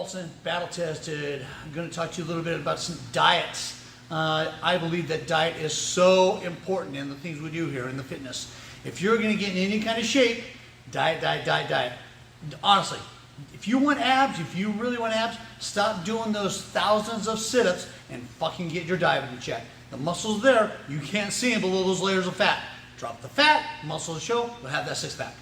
Paulson, Battle Tested. I'm going to talk to you a little bit about some diets. I believe that diet is so important in the things we do here in the fitness. If you're going to get in any kind of shape, diet. Honestly, if you want abs, if you really want abs, stop doing those thousands of sit-ups and fucking get your diet in check. The muscles there, you can't see them below those layers of fat. Drop the fat, muscles show, you'll have that six-pack.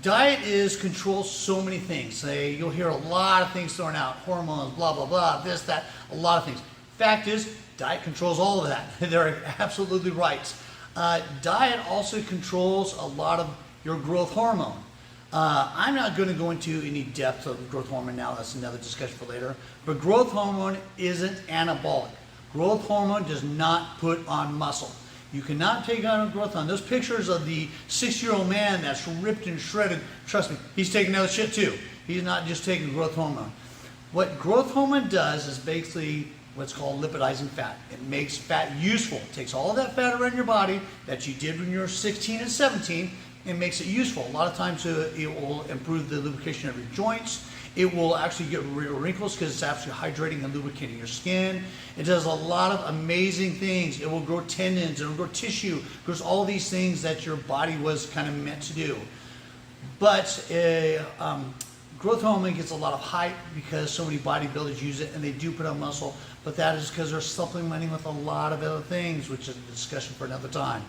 Diet controls so many things. You'll hear a lot of things thrown out, hormones, blah, blah, blah, this, that, a lot of things. Fact is, diet controls all of that. They're absolutely right. Diet also controls a lot of your growth hormone. I'm not going to go into any depth of growth hormone now. That's another discussion for later. But growth hormone isn't anabolic. Growth hormone does not put on muscle. You cannot take on growth hormone. Those pictures of the 6-year-old man that's ripped and shredded, trust me, he's taking other shit too. He's not just taking growth hormone. What growth hormone does is basically what's called lipidizing fat. It makes fat useful. It takes all of that fat around your body that you did when you were 16 and 17 and makes it useful. A lot of times it will improve the lubrication of your joints. It will actually get rid of wrinkles because it's actually hydrating and lubricating your skin. It does a lot of amazing things. It will grow tendons, it will grow tissue, it grows all these things that your body was kind of meant to do. But growth hormone gets a lot of hype because so many bodybuilders use it and they do put on muscle, but that is because they're supplementing with a lot of other things, which is a discussion for another time.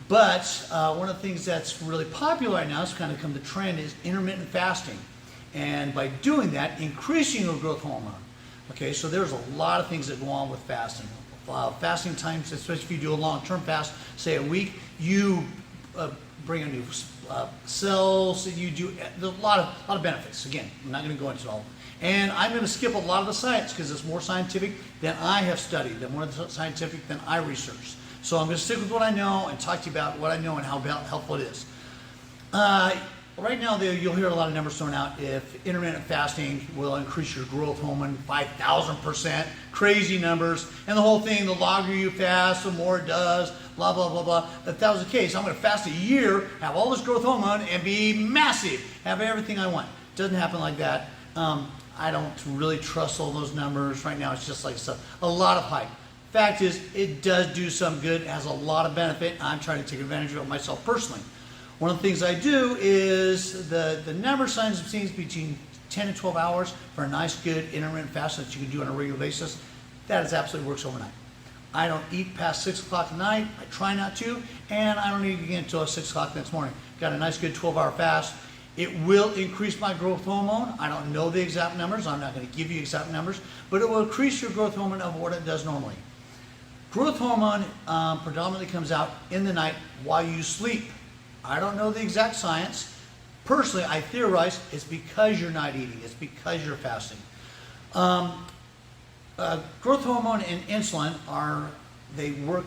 But one of the things that's really popular right now, it's kind of come to trend, is intermittent fasting. And by doing that, increasing your growth hormone. Okay, so there's a lot of things that go on with fasting. Fasting times, especially if you do a long-term fast, say a week, you bring in new cells. You do there's a lot of benefits. Again, I'm not going to go into it all. And I'm going to skip a lot of the science because it's more scientific than I have studied, than more scientific than I researched. So I'm going to stick with what I know and talk to you about what I know and how helpful it is. Right now, you'll hear a lot of numbers thrown out. If intermittent fasting will increase your growth hormone 5,000%, crazy numbers, and the whole thing, the longer you fast, the more it does, blah, blah, blah, blah. If that was the case, I'm going to fast a year, have all this growth hormone, and be massive, have everything I want. It doesn't happen like that. I don't really trust all those numbers. Right now, it's just like a lot of hype. Fact is, it does do some good, it has a lot of benefit. I'm trying to take advantage of it myself personally. One of the things I do is the number of signs and scenes between 10 and 12 hours for a nice, good intermittent fast that you can do on a regular basis. That is absolutely works overnight. I don't eat past 6 o'clock at night. I try not to, and I don't eat again until 6 o'clock next morning. Got a nice, good 12-hour fast. It will increase my growth hormone. I don't know the exact numbers. I'm not going to give you exact numbers, but it will increase your growth hormone of what it does normally. Growth hormone predominantly comes out in the night while you sleep. I don't know the exact science. Personally, I theorize it's because you're not eating. It's because you're fasting. Growth hormone and insulin they work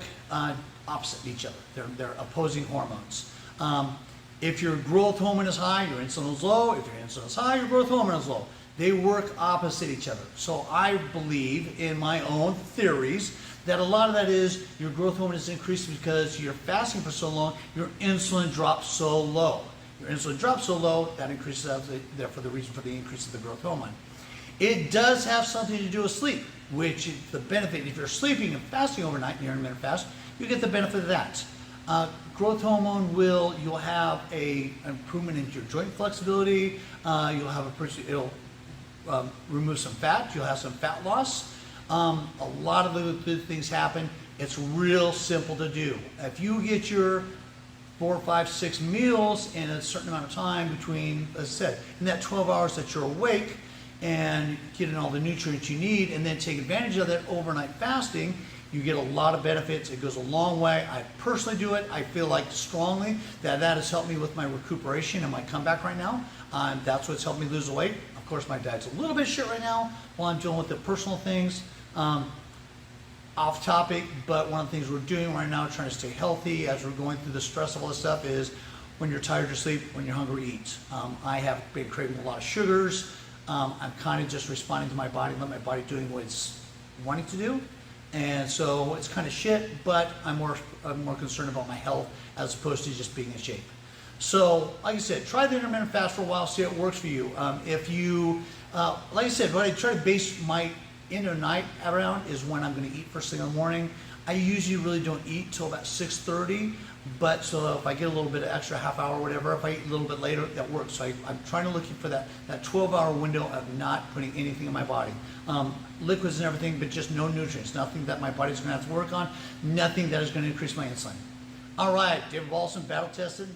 opposite each other. They're opposing hormones. If your growth hormone is high, your insulin is low. If your insulin is high, your growth hormone is low. They work opposite each other. So I believe in my own theories that a lot of that is your growth hormone is increasing because you're fasting for so long, your insulin drops so low. Your insulin drops so low, that increases, therefore the reason for the increase of the growth hormone. It does have something to do with sleep, which is the benefit. If you're sleeping and fasting overnight and you're in a intermittent fast, you get the benefit of that. Growth hormone you'll have an improvement in your joint flexibility, it'll remove some fat, you'll have some fat loss. A lot of the good things happen. It's real simple to do. If you get your 4, 5, 6 meals in a certain amount of time between, as I said, in that 12 hours that you're awake and getting all the nutrients you need and then take advantage of that overnight fasting, you get a lot of benefits. It goes a long way. I personally do it. I feel like strongly that has helped me with my recuperation and my comeback right now. That's what's helped me lose weight. Of course, my diet's a little bit shit right now while I'm dealing with the personal things. Off topic, but one of the things we're doing right now, trying to stay healthy as we're going through the stress of all this stuff, is when you're tired, you sleep. When you're hungry, eat. I have been craving a lot of sugars. I'm kind of just responding to my body, let my body doing what it's wanting to do. And so it's kind of shit, but I'm more concerned about my health as opposed to just being in shape. So, like I said, try the intermittent fast for a while, see if it works for you. If you Like I said, what I try to base my end of night around is when I'm going to eat first thing in the morning. I usually really don't eat till about 6:30, but so if I get a little bit of extra half hour or whatever, if I eat a little bit later, that works. So I'm trying to look for that 12-hour window of not putting anything in my body. Liquids and everything, but just no nutrients, nothing that my body's going to have to work on, nothing that is going to increase my insulin. All right, David Balson, Battle Tested.